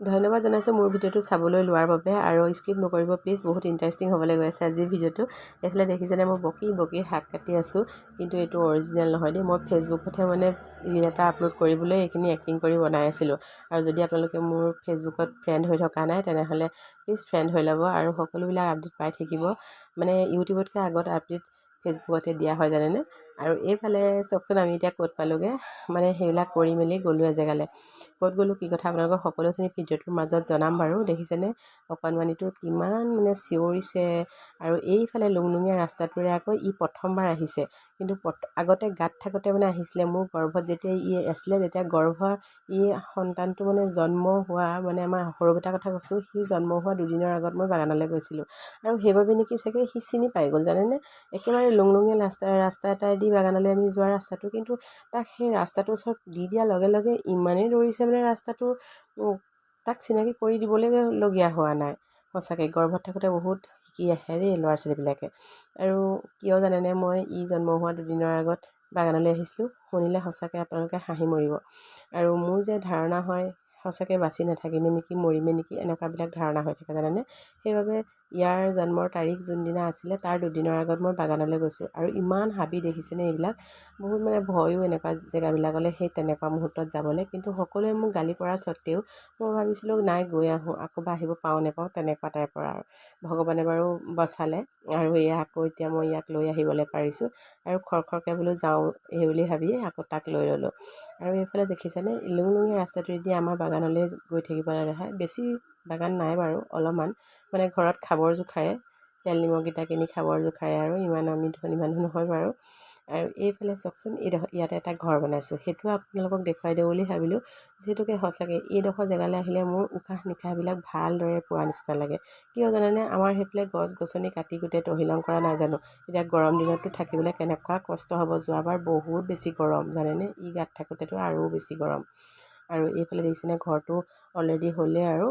ধন্যবাদ জনাইছোঁ মোৰ ভিডিঅ'টো চাবলৈ লোৱাৰ বাবে আৰু স্কিপ নকৰিব প্লিজ, বহুত ইণ্টাৰেষ্টিং হ'বলৈ গৈ আছে আজিৰ ভিডিঅ'টো। এইফালে দেখিছেনে মই বকি শাক কাটি আছোঁ, কিন্তু এইটো অৰিজিনেল নহয় দেই। মই ফেচবুকতহে মানে ৰীল এটা আপলোড কৰিবলৈ এইখিনি এক্টিং কৰি বনাই আছিলোঁ। আৰু যদি আপোনালোকে মোৰ ফেচবুকত ফ্ৰেণ্ড হৈ থকা নাই তেনেহ'লে প্লিজ ফ্ৰেণ্ড হৈ ল'ব আৰু সকলোবিলাক আপডেট পাই থাকিব। মানে ইউটিউবতকৈ আগত আপডেট ফেচবুকতে দিয়া হয় জানেনে। আৰু এইফালে চাওকচোন আমি এতিয়া ক'ত পালোঁগৈ, মানে সেইবিলাক কৰি মেলি গ'লোঁ এজেগালৈ। ক'ত গ'লোঁ কি কথা আপোনালোকক সকলোখিনি ভিডিঅ'টোৰ মাজত জনাম বাৰু। দেখিছেনে অকণমানিটো কিমান মানে চিঞৰিছে। আৰু এইফালে লুংলুঙীয়া ৰাস্তাটোৰে আকৌ ই প্ৰথমবাৰ আহিছে, কিন্তু আগতে গাত থাকোঁতে মানে আহিছিলে। মোৰ গৰ্ভত যেতিয়া ই আছিলে, তেতিয়া গৰ্ভৰ ই সন্তানটো মানে জন্ম হোৱা, মানে আমাৰ সৰু বেটাৰ কথা কৈছোঁ, সি জন্ম হোৱা দুদিনৰ আগত মই বাগানলৈ গৈছিলোঁ। আৰু সেইবাবে নেকি চাগে সি চিনি পাই গ'ল জানেনে। একেবাৰে লুংলুঙীয়া ৰাস্তা এটাইদি বাগানলৈ আমি যোৱা ৰাস্তাটো, কিন্তু তাক সেই ৰাস্তাটোৰ ওচৰত দি দিয়াৰ লগে লগে ইমানেই দৌৰিছে মানে ৰাস্তাটো তাক চিনাকি কৰি দিবলৈ লগীয়া হোৱা নাই। সঁচাকৈ গৰ্ভত থাকোঁতে বহুত শিকি আহে দেই ল'ৰা ছোৱালীবিলাকে। আৰু কিয় জানেনে, মই ই জন্ম হোৱা দুদিনৰ আগত বাগানলৈ আহিছিলোঁ, শুনিলে সঁচাকৈ আপোনালোকে হাঁহি মৰিব। আৰু মোৰ যে ধাৰণা হয় সঁচাকৈ বাচি নাথাকিমে নেকি, মৰিমে নেকি, এনেকুৱাবিলাক ধাৰণা হৈ থাকে জানেনে। সেইবাবে ইয়াৰ জন্মৰ তাৰিখ যোনদিনা আছিলে তাৰ দুদিনৰ আগত মই বাগানলৈ গৈছোঁ। আৰু ইমান হাবি দেখিছেনে এইবিলাক, বহুত মানে ভয়ো এনেকুৱা জেগাবিলাকলৈ সেই তেনেকুৱা মুহূৰ্তত যাবলৈ। কিন্তু সকলোৱে মোক গালি পৰা স্বত্তেও মই ভাবিছিলোঁ নাই গৈ আহোঁ, আকৌ বা আহিব পাওঁ নেপাওঁ তেনেকুৱা টাইপৰ আৰু। ভগৱানে বাৰু বচালে আৰু এয়া আকৌ এতিয়া মই ইয়াক লৈ আহিবলৈ পাৰিছোঁ। আৰু খৰকৈ বোলো যাওঁ এই বুলি ভাবিয়ে আকৌ তাক লৈ ল'লোঁ। আৰু এইফালে দেখিছেনে লুংলুঙীয়া ৰাস্তাটোৱেদি আমাৰ বাগানলৈ গৈ থাকিব লগা হয়। বেছি বাগান নাই বাৰু, অলপমান মানে ঘৰত খাবৰ জোখাৰে, তেল নিমখকেইটা কিনি খাবৰ জোখাৰে, আৰু ইমান আমি ধনী মানুহ নহয় বাৰু। আৰু এইফালে চাওকচোন ইয়াতে এটা ঘৰ বনাইছোঁ, সেইটো আপোনালোকক দেখুৱাই দিওঁ বুলি ভাবিলোঁ। যিহেতুকে সঁচাকৈ এইডোখৰ জেগালৈ আহিলে মোৰ উশাহ নিশাহবিলাক ভালদৰে পোৱা নিচিনা লাগে। কিয় জানেনে, আমাৰ সেইফালে গছ গছনি কাটি গোটেই তহিলং কৰা নাই জানো। এতিয়া গৰম দিনততো থাকিবলৈ কেনেকুৱা কষ্ট হ'ব। যোৱাবাৰ বহুত বেছি গৰম জানেনে, ই গাত থাকোঁতেতো আৰু বেছি গৰম। আৰু এইফালে দেখিছেনে ঘৰটো অলৰেডি হ'লেই, আৰু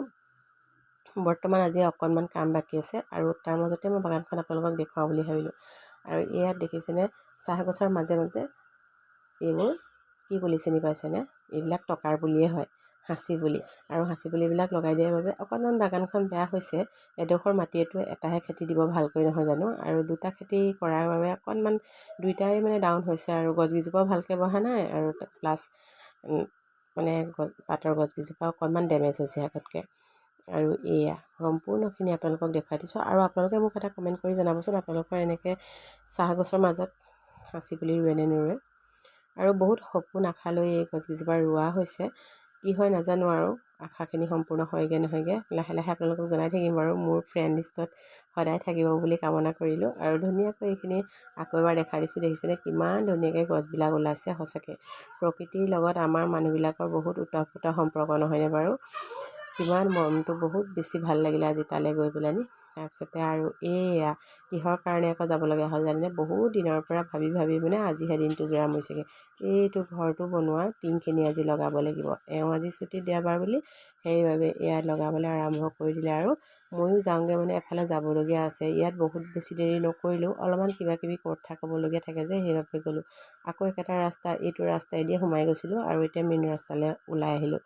বৰ্তমান আজি অকণমান কাম বাকী আছে। আৰু তাৰ মাজতে মই বাগানখন আপোনালোকক দেখুৱাওঁ বুলি ভাবিলোঁ। আৰু ইয়াত দেখিছেনে চাহ গছৰ মাজে মাজে এইবোৰ কি পুলি চিনি পাইছেনে, এইবিলাক টকাৰ পুলিয়ে হয়, সাঁচি পুলি। আৰু সাঁচি পুলিবিলাক লগাই দিয়াৰ বাবে অকণমান বাগানখন বেয়া হৈছে। এডোখৰ মাটিয়েতো এটাহে খেতি দিব ভালকৈ নহয় জানো, আৰু দুটা খেতি কৰাৰ বাবে অকণমান দুইটাই মানে ডাউন হৈছে। আৰু গছকেইজোপাও ভালকৈ বহা নাই, আৰু প্লাছ মানে পাতৰ গছকেইজোপা অকণমান ডেমেজ হৈছে আগতকৈ। আৰু এয়া সম্পূৰ্ণখিনি আপোনালোকক দেখুৱাই দিছোঁ। আৰু আপোনালোকে মোক এটা কমেণ্ট কৰি জনাবচোন, আপোনালোকৰ এনেকৈ চাহ গছৰ মাজত সাঁচি পুলি ৰুৱে নে নোৰুৱে। আৰু বহুত সপোন আশা লৈ এই গছকেইজোপা ৰোৱা হৈছে, কি হয় নাজানো, আৰু আশাখিনি সম্পূৰ্ণ হয়গৈ নহয়গৈ লাহে লাহে আপোনালোকক জনাই থাকিম বাৰু। মোৰ ফ্ৰেণ্ড লিষ্টত সদায় থাকিব বুলি কামনা কৰিলোঁ। আৰু ধুনীয়াকৈ এইখিনি আকৌ এবাৰ দেখাই দিছোঁ। দেখিছেনে কিমান ধুনীয়াকৈ গছবিলাক ওলাইছে। সঁচাকৈ প্ৰকৃতিৰ লগত আমাৰ মানুহবিলাকৰ বহুত ওতঃপ্ৰোত সম্পৰ্ক নহয়নে বাৰু। কিমান মনটো বহুত বেছি ভাল লাগিলে আজি তালৈ গৈ পেলাইনি। তাৰপিছতে আৰু এয়া কিহৰ কাৰণে আকৌ যাবলগীয়া হ'ল জানেনে, বহুত দিনৰ পৰা ভাবি ভাবি মানে আজিহে দিনটো জোৰা মৰিছেগৈ। এইটো ঘৰটো বনোৱা টিংখিনি আজি লগাব লাগিব। এওঁ আজি ছুটি দেওবাৰ বুলি সেইবাবে এয়া লগাবলৈ আৰম্ভ কৰি দিলে। আৰু ময়ো যাওঁগৈ, মানে এফালে যাবলগীয়া আছে। ইয়াত বহুত বেছি দেৰি নকৰিলোঁ, অলপমান কিবা কিবি কথা ক'বলগীয়া থাকে যে সেইবাবে গ'লোঁ। আকৌ একেটা ৰাস্তা, এইটো ৰাস্তাইদিয়ে সোমাই গৈছিলোঁ আৰু এতিয়া মেইন ৰাস্তালৈ ওলাই আহিলোঁ।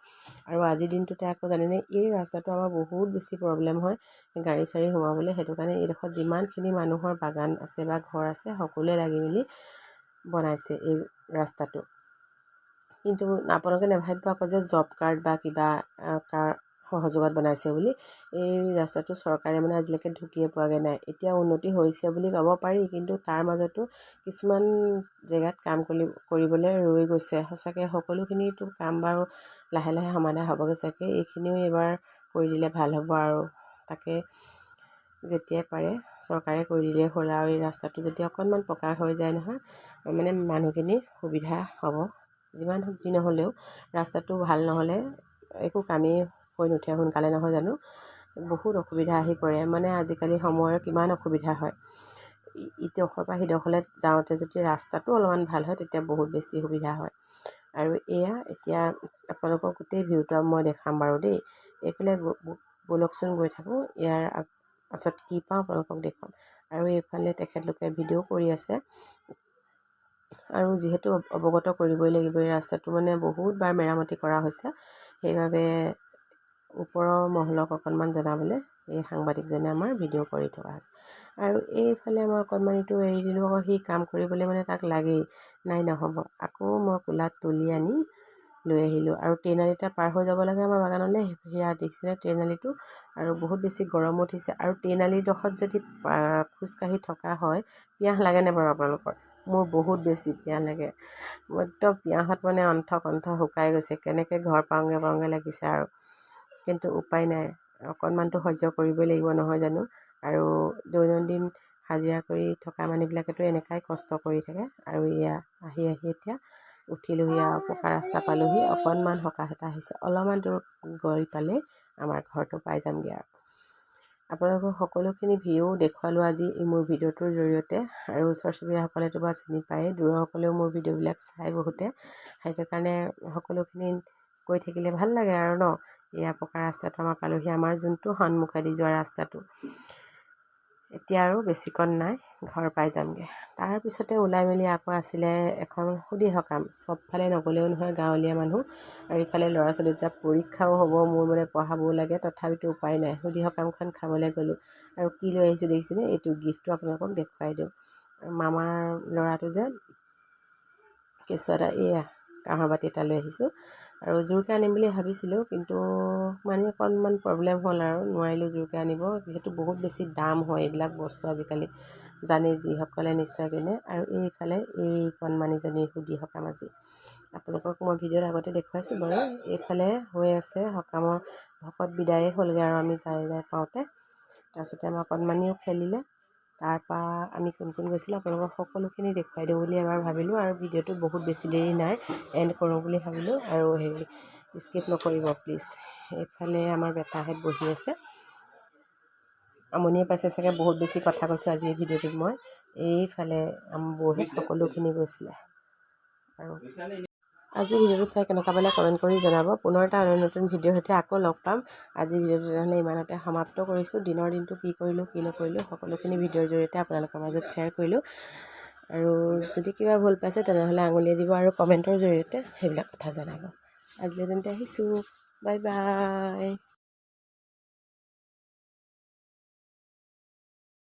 আৰু আজিৰ দিনটোতে আকৌ জানেনে এই ৰাস্তাটো আমাৰ বহুত বেছি প্ৰব্লেম হয় গাড়ী চাড়ী সোমাবলৈ। সেইটো কাৰণে এইডোখৰত যিমানখিনি মানুহৰ বাগান আছে বা ঘৰ আছে সকলোৱে লাগি মেলি বনাইছে এই ৰাস্তাটো। কিন্তু আপোনালোকে নাভাবিব আকৌ যে জব কাৰ্ড বা কিবা সহযোগত বনাইছে বুলি। এই ৰাস্তাটো চৰকাৰে মানে আজিলৈকে ঢুকিয়ে পোৱাগৈ নাই। এতিয়া উন্নতি হৈছে বুলি ক'ব পাৰি, কিন্তু তাৰ মাজতো কিছুমান জেগাত কাম কৰিবলৈ ৰৈ গৈছে। সঁচাকৈ সকলোখিনিতো কাম বাৰু লাহে লাহে সমাধা হ'বগৈ চাগে। এইখিনিও এইবাৰ কৰি দিলে ভাল হ'ব। আৰু তাকে যেতিয়াই পাৰে চৰকাৰে কৰি দিলেই হ'ল। আৰু এই ৰাস্তাটো যেতিয়া অকণমান পকা হৈ যায় নহয়, মানে মানুহখিনি সুবিধা হ'ব। যিমান যি নহ'লেও ৰাস্তাটো ভাল নহ'লে একো কামেই হৈ নুঠে সোনকালে নহয় জানো। বহুত অসুবিধা আহি পৰে, মানে আজিকালি সময়ৰ কিমান অসুবিধা হয়। ইডোখৰৰ পৰা সিডোখৰলৈ যাওঁতে যদি ৰাস্তাটো অলপমান ভাল হয় তেতিয়া বহুত বেছি সুবিধা হয়। আৰু এয়া এতিয়া আপোনালোকক গোটেই ভিউটো মই দেখাম বাৰু দেই। এইফালে ব'লকচোন গৈ থাকোঁ, ইয়াৰ পাছত কি পাওঁ আপোনালোকক দেখুৱাম। আৰু এইফালে তেখেতলোকে ভিডিঅ' কৰি আছে। আৰু যিহেতু অৱগত কৰিবই লাগিব, এই ৰাস্তাটো মানে বহুতবাৰ মেৰামতি কৰা হৈছে, সেইবাবে ওপৰৰ মহলক অকণমান জনাবলৈ এই সাংবাদিকজনে আমাৰ ভিডিঅ' কৰি থকা হৈছে। আৰু এইফালে মই অকণমানিটো এৰি দিলোঁ, আকৌ সি কাম কৰিবলৈ মানে তাক লাগেই, নাই নহ'ব। আকৌ মই কোলাত তুলি আনি লৈ আহিলোঁ। আৰু ট্ৰেইনালিটা পাৰ হৈ যাব লাগে আমাৰ বাগানলৈ, সেয়া দেখিছিলে ট্ৰেইনালিটো। আৰু বহুত বেছি গৰম উঠিছে। আৰু ট্ৰেইনালিডোখৰত যদি খোজকাঢ়ি থকা হয়, পিয়াহ লাগেনে বাৰু আপোনালোকৰ? মোৰ বহুত বেছি পিয়াহ লাগে। একদম পিয়াহত মানে অন্থ শুকাই গৈছে, কেনেকৈ ঘৰ পাওঁগৈ লাগিছে আৰু। কিন্তু উপায় নাই, অকণমানতো সহ্য কৰিবই লাগিব নহয় জানো। আৰু দৈনন্দিন হাজিৰা কৰি থকা মানুহবিলাকেতো এনেকুৱাই কষ্ট কৰি থাকে। আৰু এয়া আহি এতিয়া উঠিলোহি আৰু পকা ৰাস্তা পালোহি। অকণমান সকাহ এটা আহিছে, অলপমান দূৰ গৈ পালেই আমাৰ ঘৰটো পাই যামগৈ আৰু। আপোনালোকক সকলোখিনি ভিউ দেখুৱালোঁ আজি মোৰ ভিডিঅ'টোৰ জৰিয়তে। আৰু ওচৰ চুবুৰীয়াসকলেতো বাৰু চিনি পায়েই, দূৰৰসকলেও মোৰ ভিডিঅ'বিলাক চাই বহুতে। সেইটো কাৰণে সকলোখিনি কৈ থাকিলে ভাল লাগে আৰু ন। এয়া পকা ৰাস্তাটো আমাৰ পালোহি, আমাৰ যোনটো সন্মুখেদি যোৱা ৰাস্তাটো। এতিয়া আৰু বেছিকণ নাই, ঘৰ পাই যামগৈ। তাৰপিছতে ওলাই মেলি আকৌ আছিলে এখন সুধি সকাম। চবফালে নগ'লেও নহয়, গাঁৱলীয়া মানুহ। আৰু ইফালে ল'ৰা ছোৱালী দুটা পৰীক্ষাও হ'ব, মোৰ মানে পঢ়াবও লাগে, তথাপিতো উপায় নাই। সুধি সকামখন খাবলৈ গ'লোঁ। আৰু কি লৈ আহিছোঁ দেখিছেনে? এইটো গিফ্টটো আপোনালোকক দেখুৱাই দিওঁ। মামাৰ ল'ৰাটো যে কেঁচুৱা এটা, কাঁহৰ বাতি এটা লৈ আহিছোঁ। আৰু জোৰকৈ আনিম বুলি ভাবিছিলোঁ, কিন্তু মানে অকণমান প্ৰব্লেম হ'ল আৰু নোৱাৰিলোঁ জোৰকৈ আনিব। যিহেতু বহুত বেছি দাম হয় এইবিলাক বস্তু আজিকালি, জানেই যিসকলে নিশ্চয় কিনে। আৰু এইফালে এই কণমানিজনীৰ সুধি সকাম আজি। আপোনালোকক মই ভিডিঅ'ত আগতে দেখুৱাইছোঁ বাৰু। এইফালে হৈ আছে সকামৰ ভকত বিদায়ে হ'লগৈ আৰু আমি যাই পাওঁতে। তাৰপিছতে আমাৰ কণমানিও খেলিলে। তাৰপৰা আমি কোন গৈছিলোঁ আপোনালোকক সকলোখিনি দেখুৱাই দিওঁ বুলি এবাৰ ভাবিলোঁ। আৰু ভিডিঅ'টো বহুত বেছি দেৰি নাই, এণ্ড কৰোঁ বুলি ভাবিলোঁ। আৰু স্কিপ নকৰিব প্লিজ। এইফালে আমাৰ বেটাহঁত বহি আছে, আমনিয়ে পাইছে চাগে, বহুত বেছি কথা কৈছোঁ আজি এই ভিডিঅ'টোত মই। এইফালে বৌহঁত সকলোখিনি গৈছিলে। আৰু আজি ভিডিঅ'টো চাই কেনেকুৱা পালে কমেণ্ট কৰি জনাব। পুনৰ এটা নতুন ভিডিঅ'ৰ সৈতে আকৌ লগ পাম। আজি ভিডিঅ'টো তেনেহ'লে ইমানতে সমাপ্ত কৰিছোঁ। দিনৰ দিনটো কি কৰিলোঁ কি নকৰিলোঁ সকলোখিনি ভিডিঅ'ৰ জৰিয়তে আপোনালোকৰ মাজত শ্বেয়াৰ কৰিলোঁ। আৰু যদি কিবা ভুল পাইছে তেনেহ'লে আঙুলিয়াই দিব আৰু কমেণ্টৰ জৰিয়তে সেইবিলাক কথা জনাব। আজিলৈ তেন্তে আহিছোঁ, বাই বাই।